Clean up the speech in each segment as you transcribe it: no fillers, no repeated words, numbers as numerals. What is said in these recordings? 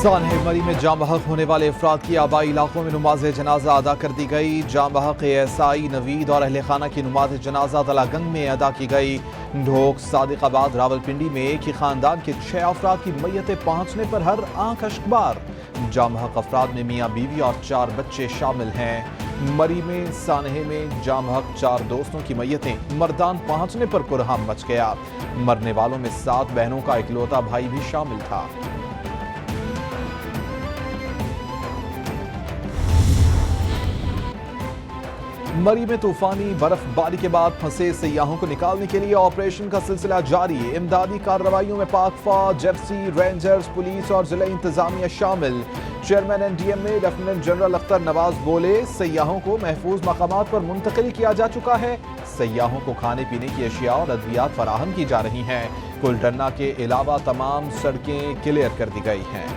सानह मरी में जाम बहक होने वाले अफराद की आबाई इलाकों में नमाज जनाजा अदा कर दी गई। जाम बहक एएसआई नवीद और अहल खाना की नमाज जनाजा तलागंग में अदा की गई। ढोक सादिकाबाद रावलपिंडी में एक ही खानदान के 6 अफराद की मैयतें पहुंचने पर हर आंख अश्कबार। जाम बहक अफराद में मियाँ बीवी और 4 बच्चे शामिल हैं। मरी में सानहे में जाम बहक 4 दोस्तों की मैयतें मर्दान पहुंचने पर कुरहम मच गया। मरने वालों में 7 बहनों का इकलौता भाई भी शामिल था। मरी में तूफानी बर्फबारी के बाद फंसे सयाहों को निकालने के लिए ऑपरेशन का सिलसिला जारी। इमदादी कार्रवाइयों में पाक फौज, एफसी, रेंजर्स, पुलिस और जिला इंतजामिया शामिल। चेयरमैन एनडीएम में लेफ्टिनेंट जनरल अख्तर नवाज बोले, सयाहों को महफूज मकामात पर मुंतकिल किया जा चुका है। सयाहों को खाने पीने की अशिया और अद्वियात फराहम की जा रही हैं। कुलटन्ना के अलावा तमाम सड़कें क्लियर कर दी गई हैं।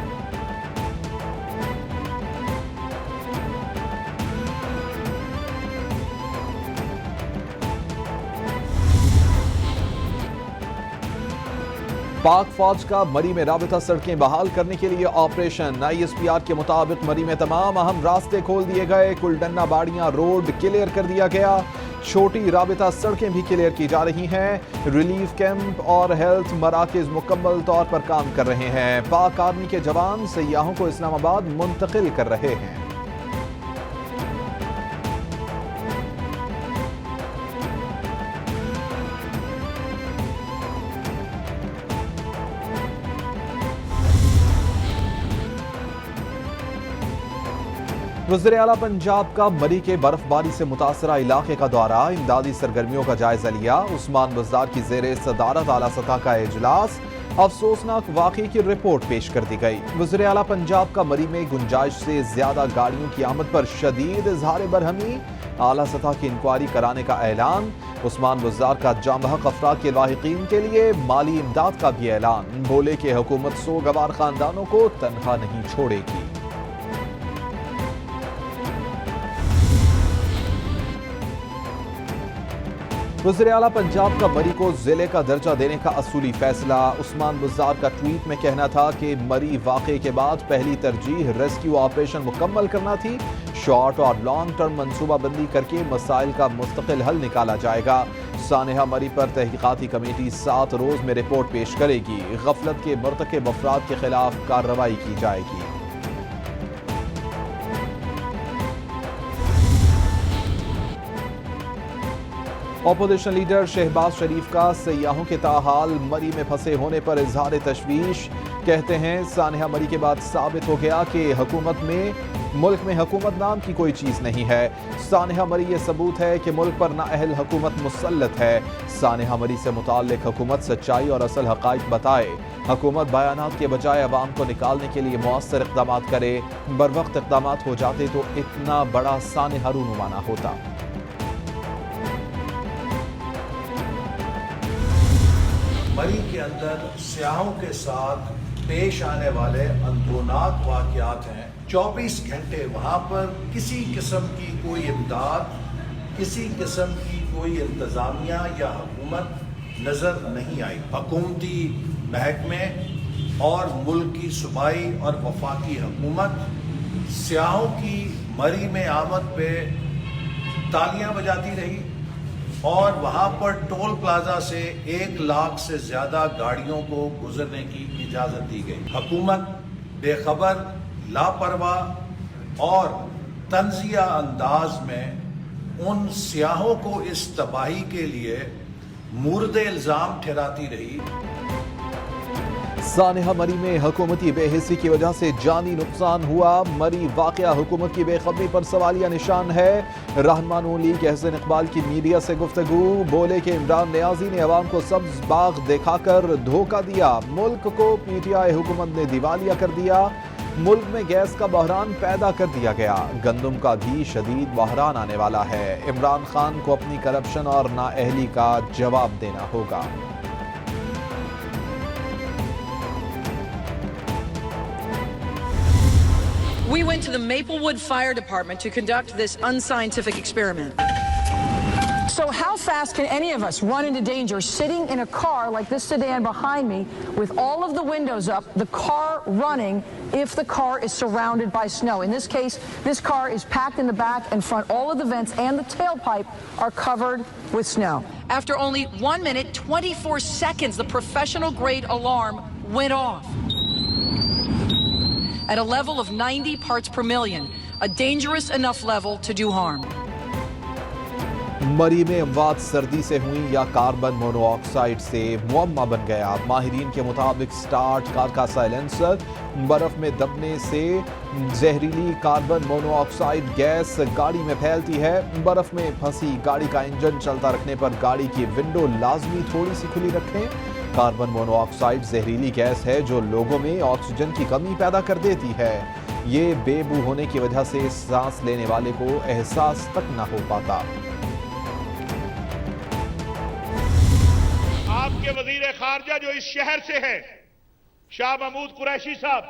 पाक फौज का मरी में राबिता सड़कें बहाल करने के लिए ऑपरेशन। आईएसपीआर के मुताबिक मरी में तमाम अहम रास्ते खोल दिए गए। कुलडन्ना बाड़ियां रोड क्लियर कर दिया गया। छोटी राबिता सड़कें भी क्लियर की जा रही हैं। रिलीफ कैंप और हेल्थ मराकज मुकम्मल तौर पर काम कर रहे हैं। पाक आर्मी के जवान सयाहों को इस्लामाबाद मुंतकिल कर रहे हैं। वज़ीर आला पंजाब का मरी के बर्फबारी से मुतासरा इलाके का दौरा। इमदादी सरगर्मियों का जायजा लिया। उस्मान बुज़दार की ज़ेरे सदारत आला सतह का इजलास। अफसोसनाक वाक़े की रिपोर्ट पेश कर दी गई। वज़ीर आला पंजाब का मरी में गुंजाइश से ज्यादा गाड़ियों की आमद पर शदीद इज़हार बरहमी। आला सतह की इंक्वायरी कराने का ऐलान। उस्मान बुज़दार का जाम बहक अफराद के लाहिकीन के लिए माली इमदाद का भी ऐलान। बोले कि हुकूमत सोगवार खानदानों को तनहा नहीं छोड़ेगी। वज़ीर आला पंजाब का मरी को जिले का दर्जा देने का असूली फैसला। उस्मान बुज़दार का ट्वीट में कहना था कि मरी वाक़े के बाद पहली तरजीह रेस्क्यू ऑपरेशन मुकम्मल करना थी। शॉर्ट और लॉन्ग टर्म मनसूबाबंदी करके मसाइल का मुस्तकिल हल निकाला जाएगा। सानहा मरी पर तहकीकाती कमेटी 7 रोज में रिपोर्ट पेश करेगी। गफलत के मुर्तकिब अफराद के खिलाफ कार्रवाई की जाएगी। अपोजिशन लीडर शहबाज शरीफ का सयाहों के ताहाल मरी में फंसे होने पर इजहार तशवीश। कहते हैं, सानहा मरी के बाद साबित हो गया कि मुल्क में हुकूमत नाम की कोई चीज़ नहीं है। सानहा मरी ये सबूत है कि मुल्क पर नाअहल हुकूमत मुसल्लत है। सानहा मरी से मुताल्लिक हुकूमत सच्चाई और असल हक़ाइक़ बताए। हुकूमत बयानात के बजाय अवाम को निकालने के लिए मौसर इक़दामात करे। बर वक्त इक़दामात हो जाते तो इतना बड़ा सानहा रूनुमा ना होता। मरी के अंदर सियाहों के साथ पेश आने वाले अंदरूनाक वाक़यात हैं। 24 घंटे वहाँ पर किसी किस्म की कोई इमदाद, किसी किस्म की कोई इंतज़ामिया या हुकूमत नज़र नहीं आई। हुकूमती महकमे और मुल्क की सूबाई और वफाकी हुकूमत सियाहों की मरी में आमद पे तालियां बजाती रही और वहाँ पर टोल प्लाजा से 1 लाख से ज़्यादा गाड़ियों को गुजरने की इजाज़त दी गई। हुकूमत बेखबर, लापरवाह और तंज़िया अंदाज में उन सियाहों को इस तबाही के लिए मूर्द इल्ज़ाम ठहराती रही। सानहा मरी में हुकूमती बेहिसी की वजह से जानी नुकसान हुआ। मरी वाक़या हुकूमत की बेखबरी पर सवालिया निशान है। रहनुमा नून लीग एहसन इकबाल की मीडिया से गुफ्तगू। बोले कि इमरान नियाज़ी ने अवाम को सब्ज बाग दिखाकर धोखा दिया। मुल्क को पीटीआई हुकूमत ने दिवालिया कर दिया। मुल्क में गैस का बहरान पैदा कर दिया गया। गंदम का भी शदीद बहरान आने वाला है। इमरान खान को अपनी करप्शन और नाअहली का जवाब देना होगा। We went to the Maplewood Fire Department to conduct this unscientific experiment. So how fast can any of us run into danger sitting in a car like this sedan behind me with all of the windows up, the car running if the car is surrounded by snow? In this case, this car is packed in the back and front. All of the vents and the tailpipe are covered with snow. After only 1 minute, 24 seconds, the professional grade alarm went off. At a level of 90 parts per million, a dangerous enough level to do harm. मरी में अमवात सर्दी से हुई या carbon monoxide से मुअम्मा बन गया। माहिरीन के मुताबिक स्टार्ट कार का साइलेंसर बर्फ में दबने से जहरीली कार्बन मोनोऑक्साइड गैस गाड़ी में फैलती है। बर्फ में फंसी गाड़ी का इंजन चलता रखने पर गाड़ी की विंडो लाजमी थोड़ी सी खुली रखें। कार्बन मोनोऑक्साइड जहरीली गैस है जो लोगों में ऑक्सीजन की कमी पैदा कर देती है। ये बेबू होने की वजह से सांस लेने वाले को एहसास तक न हो पाता। आपके वजीर खारजा जो इस शहर से है, शाह महमूद कुरैशी साहब,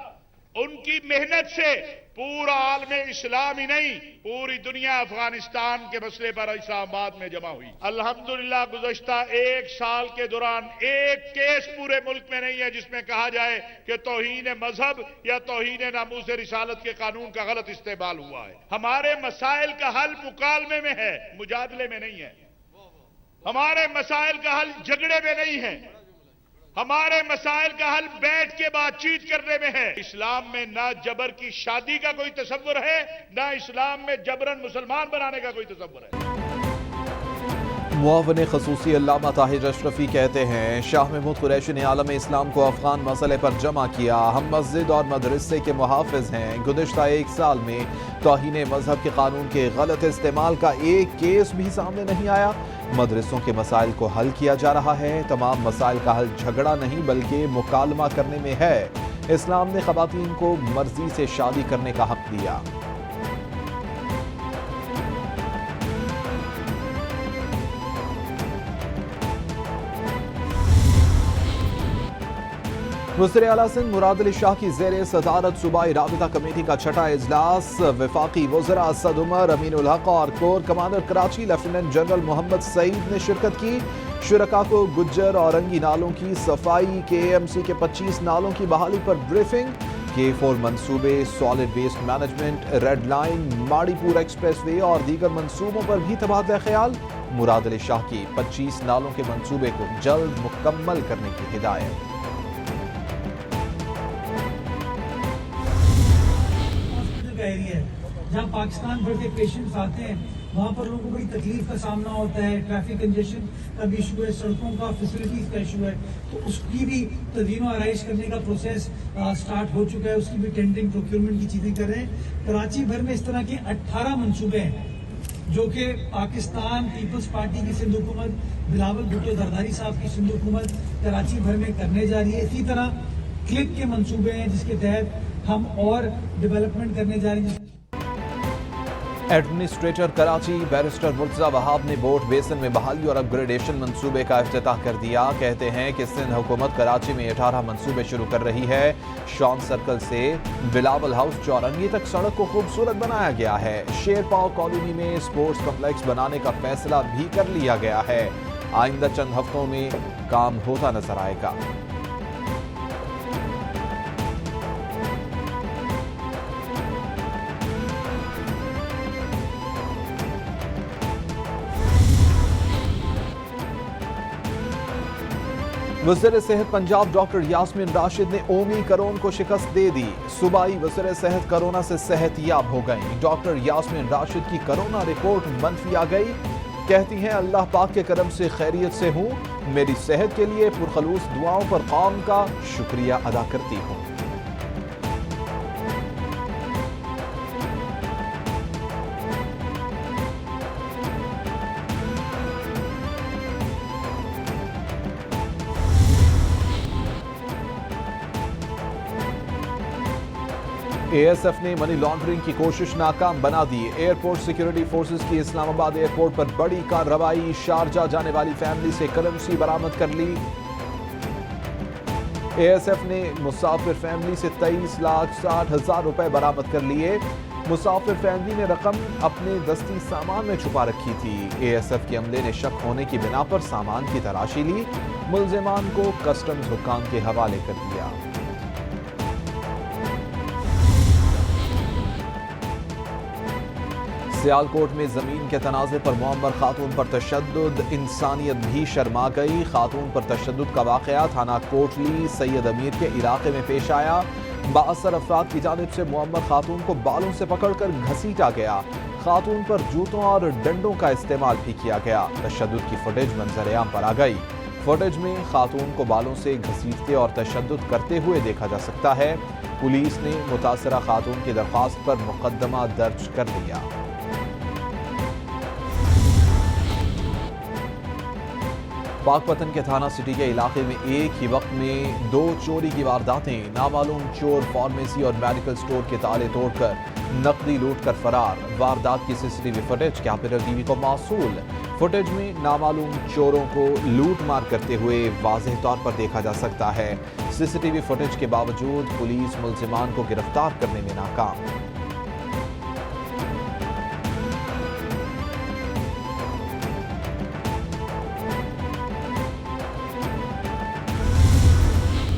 उनकी मेहनत से पूरा आलम इस्लाम ही नहीं, पूरी दुनिया अफगानिस्तान के मसले पर इस्लामाबाद में जमा हुई। अल्हम्दुलिल्लाह गुज़श्ता 1 साल के दौरान एक केस पूरे मुल्क में नहीं है जिसमें कहा जाए कि तौहीन मजहब या तौहीन नामूस रिसालत के कानून का गलत इस्तेमाल हुआ है। हमारे मसाइल का हल मुकालमे में है, मुजादले में नहीं है। हमारे मसाइल का हल झगड़े में नहीं है, हमारे मसाइल का हल बैठ के बातचीत करने में है। इस्लाम में ना जबर की शादी का कोई तसव्वुर है, ना इस्लाम में जबरन मुसलमान बनाने का कोई तसव्वुर है। मुआविन खसूसी अल्लामा ताहिर अशरफी कहते हैं, शाह महमूद कुरैशी ने आलम इस्लाम को अफगान मसले पर जमा किया। हम मस्जिद और मदरसे के मुहाफिज हैं। गुज़श्ता 1 साल में तौहीन मजहब के कानून के गलत इस्तेमाल का एक केस भी सामने नहीं आया। मदरसों के मसाइल को हल किया जा रहा है। तमाम मसाइल का हल झगड़ा नहीं बल्कि मुकालमा करने में है। इस्लाम ने ख़वातीन को मर्जी से शादी करने का हक दिया। वज़ीर आला सिंध मुराद अली शाह की ज़ेर सदारत सूबाई राबिता कमेटी का छठा इजलास। वफाकी वज़रा असद उमर, अमीनुल हक और core commander Karachi lieutenant general Mohammad Saeed ने शिरकत की। शुरका को गुज्जर और रंगी नालों की सफाई, KMC के 25 नालों की बहाली पर ब्रीफिंग, K4 मंसूबे, solid waste management, red line, Mauripur expressway और दीगर मंसूबों पर भी तबादला ख्याल। मुराद अली शाह की 25 नालों के मंसूबे को जल्द मुकम्मल करने की हिदायत। एरिया है जहाँ पाकिस्तान भर के पेशेंट्स आते हैं, वहाँ पर लोगों को बड़ी तकलीफ का सामना होता है। ट्रैफिक कंजेशन का भी इशू है, सड़कों का, फैसिलिटीज का इशू है। तो उसकी भी तदीन आराइश करने का प्रोसेस स्टार्ट हो चुका है। उसकी भी टेंडरिंग, प्रोक्योरमेंट की चीजें कर रहे हैं। कराची भर में इस तरह के 18 मंसूबे हैं जो कि पाकिस्तान पीपल्स पार्टी की सिंध हुकूमत, बिलावल भुट्टो जरदारी साहब की सिंध हुकूमत कराची भर में करने जा रही है। इसी तरह क्लिक के मंसूबे हैं जिसके तहत हम और डेवलपमेंट करने जा रहे हैं। एडमिनिस्ट्रेटर कराची बैरिस्टर मुर्तजा वहाब ने बोट बेसन में बहाली और अपग्रेडेशन मंसूबे का इफ्तिताह कर दिया। कहते हैं कि सिंध हुकूमत कराची में 18 मंसूबे शुरू कर रही है। शॉन सर्कल से बिलावल हाउस चौरंगी तक सड़क को खूबसूरत बनाया गया है। शेरपाव कॉलोनी में स्पोर्ट्स कम्प्लेक्स बनाने का फैसला भी कर लिया गया है। आइंदा चंद हफ्तों में काम होता नजर आएगा। वज़ीर सेहत पंजाब डॉक्टर यास्मीन राशिद ने ओमिक्रॉन को शिकस्त दे दी। सूबाई वज़ीर सेहत कोरोना से सेहतयाब हो गई। डॉक्टर यास्मीन राशिद की कोरोना रिपोर्ट मनफी आ गई। कहती हैं, अल्लाह पाक के करम से खैरियत से हूँ। मेरी सेहत के लिए पुरखलूस दुआओं पर कौम का शुक्रिया अदा करती हूँ। ASF ने मनी लॉन्ड्रिंग की कोशिश नाकाम बना दी। एयरपोर्ट सिक्योरिटी फोर्सेस की इस्लामाबाद एयरपोर्ट पर बड़ी कार्रवाई। शारजा जाने वाली फैमिली से करेंसी बरामद कर ली। ASF ने मुसाफिर फैमिली से 23,60,000 रुपए बरामद कर लिए। مسافر فیملی نے رقم اپنے دستی سامان میں چھپا رکھی تھی۔ ASF کے عملے نے شک ہونے کی بنا پر سامان کی تلاشی لی، ملزمان کو کسٹمز حکام کے حوالے کر دیا۔ سیالکوٹ میں زمین کے تنازع پر معمر خاتون پر تشدد، انسانیت بھی شرما گئی۔ خاتون پر تشدد کا واقعہ تھانہ کوٹلی سید امیر کے علاقے میں پیش آیا۔ بااثر افراد کی جانب سے معمر خاتون کو بالوں سے پکڑ کر گھسیٹا گیا۔ خاتون پر جوتوں اور ڈنڈوں کا استعمال بھی کیا گیا۔ تشدد کی فوٹیج منظر عام پر آ گئی۔ فوٹیج میں خاتون کو بالوں سے گھسیٹتے اور تشدد کرتے ہوئے دیکھا جا سکتا ہے۔ پولیس نے متاثرہ خاتون کی درخواست پر مقدمہ درج کر لیا۔ پاک پتن کے تھانہ سٹی کے علاقے میں ایک ہی وقت میں 2 چوری کی وارداتیں، نامعلوم چور فارمیسی اور میڈیکل سٹور کے تالے توڑ کر نقدی لوٹ کر فرار۔ واردات کی CCTV فوٹیج کیپٹل TV کو موصول۔ فوٹیج میں نامعلوم چوروں کو لوٹ مار کرتے ہوئے واضح طور پر دیکھا جا سکتا ہے۔ CCTV فوٹیج کے باوجود پولیس ملزمان کو گرفتار کرنے میں ناکام۔